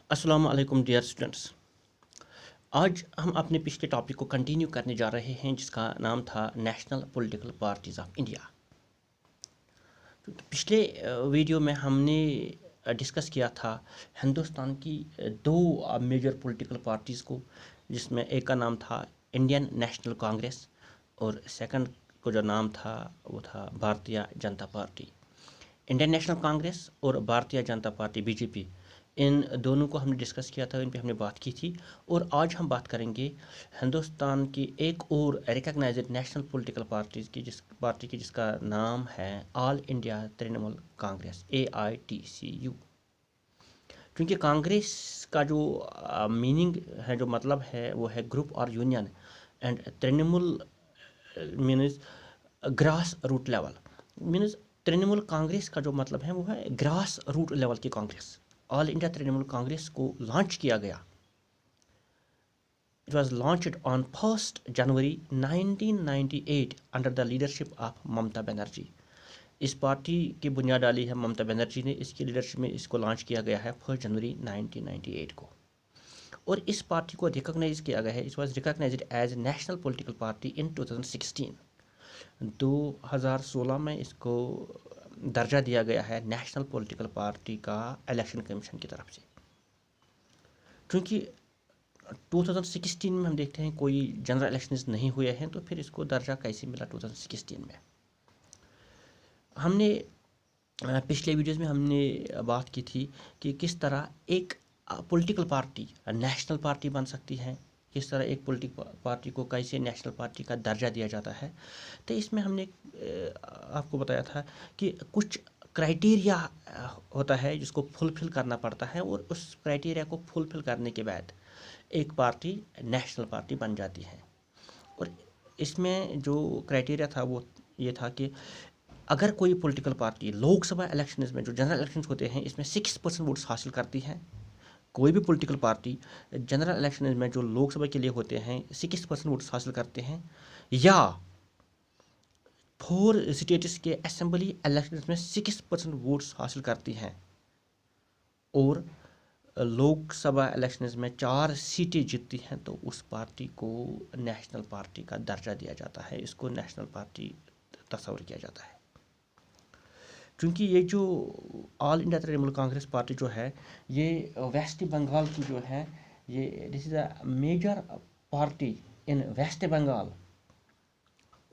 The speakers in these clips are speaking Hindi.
अस्सलाम वालेकुम डियर स्टूडेंट्स। आज हम अपने पिछले टॉपिक को कंटिन्यू करने जा रहे हैं जिसका नाम था national political parties of India. पिछले वीडियो में हमने डिस्कस किया था हिंदुस्तान की दो मेजर पॉलिटिकल पार्टीज़ को, जिसमें एक का नाम था इंडियन नेशनल कांग्रेस और सेकंड को जो नाम था वो था Bharatiya Janata party. Indian national Congress और भारतीय जनता पार्टी बीजेपी, इन दोनों को हमने डिस्कस किया था, इन पे हमने बात की थी। और आज हम बात करेंगे हिंदुस्तान की एक और रिकग्नाइज्ड नेशनल पॉलिटिकल पार्टीज़ की, जिसका नाम है all India Trinamool Congress AITCU। क्योंकि कांग्रेस का जो मीनिंग है, जो मतलब है, वो है ग्रुप और union, and Trinamool means grass root level. Means Trinamool Congress का जो मतलब है वो है ग्रास रूट लेवल की कांग्रेस। ऑल इंडिया तृणमूल कांग्रेस को लॉन्च किया गया। It was launched on 1 January 1998 under the leadership of Mamata Banerjee. इस पार्टी की बुनियाद डाली है ममता बनर्जी ने। इसकी लीडरशिप में इसको लॉन्च किया गया है 1 जनवरी 1998 को। और इस पार्टी को रिकॉग्नाइज किया गया है, it was recognised as national political party in 2016। 2016 में इसको दर्जा दिया गया है नेशनल पॉलिटिकल पार्टी का इलेक्शन कमीशन की तरफ से। क्योंकि 2016 में हम देखते हैं कोई जनरल इलेक्शंस नहीं हुए हैं, तो फिर इसको दर्जा कैसे मिला 2016 में। हमने पिछले वीडियोस में हमने बात की थी कि किस तरह एक पॉलिटिकल पार्टी नेशनल पार्टी बन सकती है, किस तरह एक पॉलिटिकल पार्टी को कैसे नेशनल पार्टी का दर्जा दिया जाता है। तो इसमें हमने आपको बताया था कि कुछ क्राइटेरिया होता है जिसको फुलफिल करना पड़ता है, और उस क्राइटेरिया को फुलफिल करने के बाद एक पार्टी नेशनल पार्टी बन जाती है। और इसमें जो क्राइटेरिया था वो ये था कि अगर कोई पॉलिटिकल पार्टी लोकसभा इलेक्शंस में, जो जनरल इलेक्शंस होते हैं, इसमें 6% वोट्स हासिल करती है, कोई भी पॉलिटिकल पार्टी जनरल इलेक्शन में जो लोकसभा के लिए होते हैं 6% वोट्स हासिल करते हैं, या 4 स्टेट्स के असेंबली इलेक्शन में 6% वोट्स हासिल करती हैं, और लोकसभा इलेक्शंस में 4 सीटें जीतती हैं, तो उस पार्टी को नेशनल पार्टी का दर्जा दिया जाता है। इसको नेशनल पार्टी तस्वर किया जाता है। क्योंकि ये जो all India Trinamool Congress party जो है, ये वेस्ट बंगाल की जो है, ये this is a major party in West Bengal.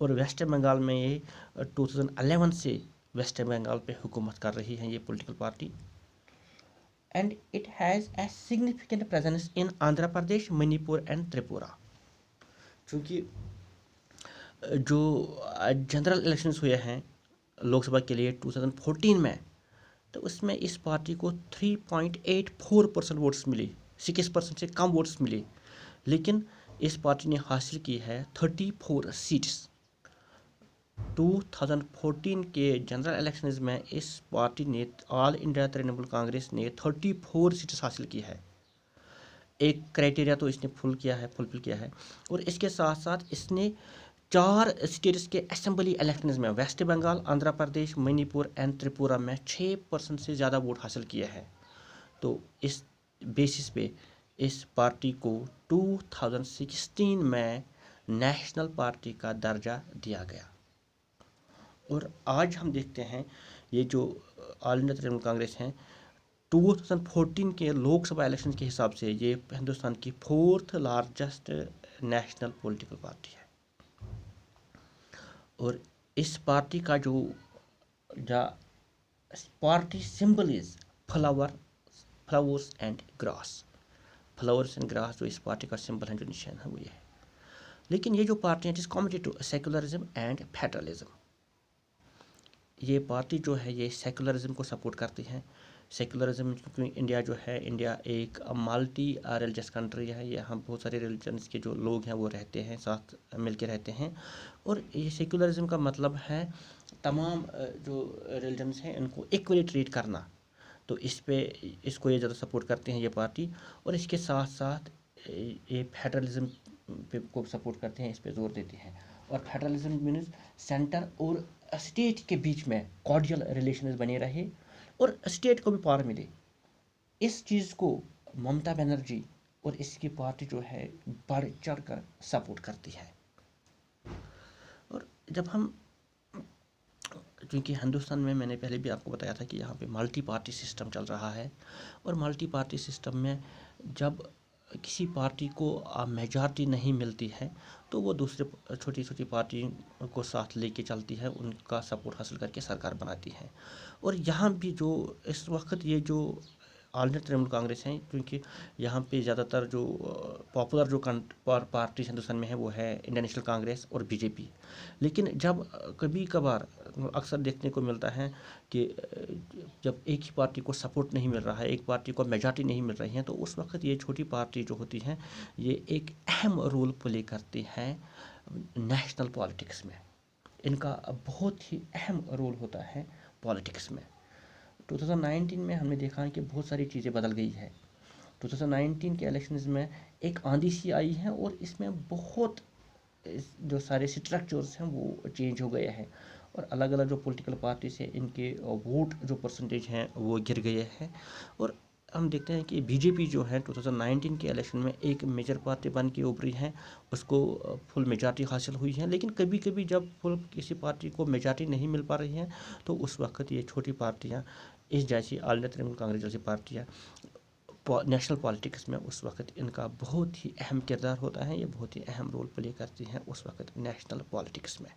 और वेस्ट बंगाल में ये 2011 से वेस्ट बंगाल पे हुकूमत कर रही है ये political party. And it has a significant presence in Andhra Pradesh, Manipur and Tripura. क्योंकि जो जनरल इलेक्शंस हुए हैं लोकसभा के लिए 2014 में, तो उसमें इस पार्टी को 3.84% वोट्स मिली, 6% से कम वोट्स मिली। लेकिन इस पार्टी ने हासिल की है 34 सीट्स। 2014 के जनरल इलेक्शंस में इस पार्टी ने, ऑल इंडिया तृणमूल कांग्रेस ने 34 सीट्स हासिल की है। एक क्राइटेरिया तो इसने फुलफिल किया है। और इसके साथ साथ इसने 4 स्टेट्स के असेंबली इलेक्शंस में वेस्ट बंगाल, आंध्र प्रदेश, मणिपुर एंड त्रिपुरा में 6% से ज़्यादा वोट हासिल किए हैं। तो इस बेसिस पे इस पार्टी को 2016 में नेशनल पार्टी का दर्जा दिया गया। और आज हम देखते हैं ये जो ऑल इंडिया तृणमूल कांग्रेस हैं, 2014 के लोकसभा इलेक्शन के हिसाब से ये हिंदुस्तान की 4th largest national political party है। और इस पार्टी का जो party symbol is flowers and grass. Flowers and grass जो इस पार्टी का सिंबल है, जो निशान है, वो ये है। लेकिन ये जो पार्टी है, it is competitive to secularism and federalism. ये पार्टी जो है ये सेकुलरिज्म को सपोर्ट करती है। सेकुलरिज्म, क्योंकि इंडिया जो है, इंडिया एक मल्टी रिलीजियस कंट्री है, यहाँ बहुत सारे रिलीजन्स के जो लोग हैं वो रहते हैं, साथ मिलके रहते हैं। और ये सेकुलरिज्म का मतलब है तमाम जो रिलीजन्स हैं इनको इक्वली ट्रीट करना। तो इसको ये ज़्यादा सपोर्ट करते हैं ये पार्टी। और इसके साथ साथ ये फेडरलिज्म को सपोर्ट करते हैं, इस पर जोर देते हैं। और फेडरलिज्म मीन्स सेंटर और स्टेट के बीच में कॉर्डियल रिलेशन बने रहे और स्टेट को भी पावर मिले। इस चीज़ को ममता बनर्जी और इसकी पार्टी जो है बढ़ चढ़ कर सपोर्ट करती है। और जब हम, क्योंकि हिंदुस्तान में मैंने पहले भी आपको बताया था कि यहाँ पे मल्टी पार्टी सिस्टम चल रहा है, और मल्टी पार्टी सिस्टम में जब किसी पार्टी को मेजॉरिटी नहीं मिलती है तो वो दूसरे छोटी छोटी पार्टी को साथ लेके चलती है, उनका सपोर्ट हासिल करके सरकार बनाती है। और यहाँ भी जो इस वक्त ये जो ऑल इंडिया तृणमूल कांग्रेस है, क्योंकि यहाँ पे ज़्यादातर जो पॉपुलर जो पार्टी हिंदुस्तान में है वो है इंडियन नेशनल कांग्रेस और बीजेपी। लेकिन जब कभी कभार अक्सर देखने को मिलता है कि जब एक ही पार्टी को सपोर्ट नहीं मिल रहा है, एक पार्टी को मेजॉरिटी नहीं मिल रही है, तो उस वक्त ये छोटी पार्टी जो होती हैं ये एक अहम रोल प्ले करती है नेशनल पॉलिटिक्स में। इनका बहुत ही अहम रोल होता है पॉलिटिक्स में। 2019 में हमने देखा है कि बहुत सारी चीज़ें बदल गई है। 2019 के इलेक्शंस में एक आंधी सी आई है और इसमें बहुत जो सारे स्ट्रक्चर्स हैं वो चेंज हो गए हैं, और अलग अलग जो पॉलिटिकल पार्टीज हैं इनके वोट जो परसेंटेज हैं वो गिर गए हैं। और हम देखते हैं कि बीजेपी जो है 2019 के इलेक्शन में एक मेजर पार्टी बन के उभरी है, उसको फुल मेजॉरिटी हासिल हुई है। लेकिन कभी कभी जब फुल किसी पार्टी को मेजॉरिटी नहीं मिल पा रही है तो उस वक्त ये छोटी पार्टियाँ इस जैसी ऑल इंडिया तृणमूल कांग्रेस जैसी पार्टियाँ नेशनल पॉलिटिक्स में उस वक्त इनका बहुत ही अहम किरदार होता है, ये बहुत ही अहम रोल प्ले करती हैं उस वक्त नेशनल पॉलिटिक्स में।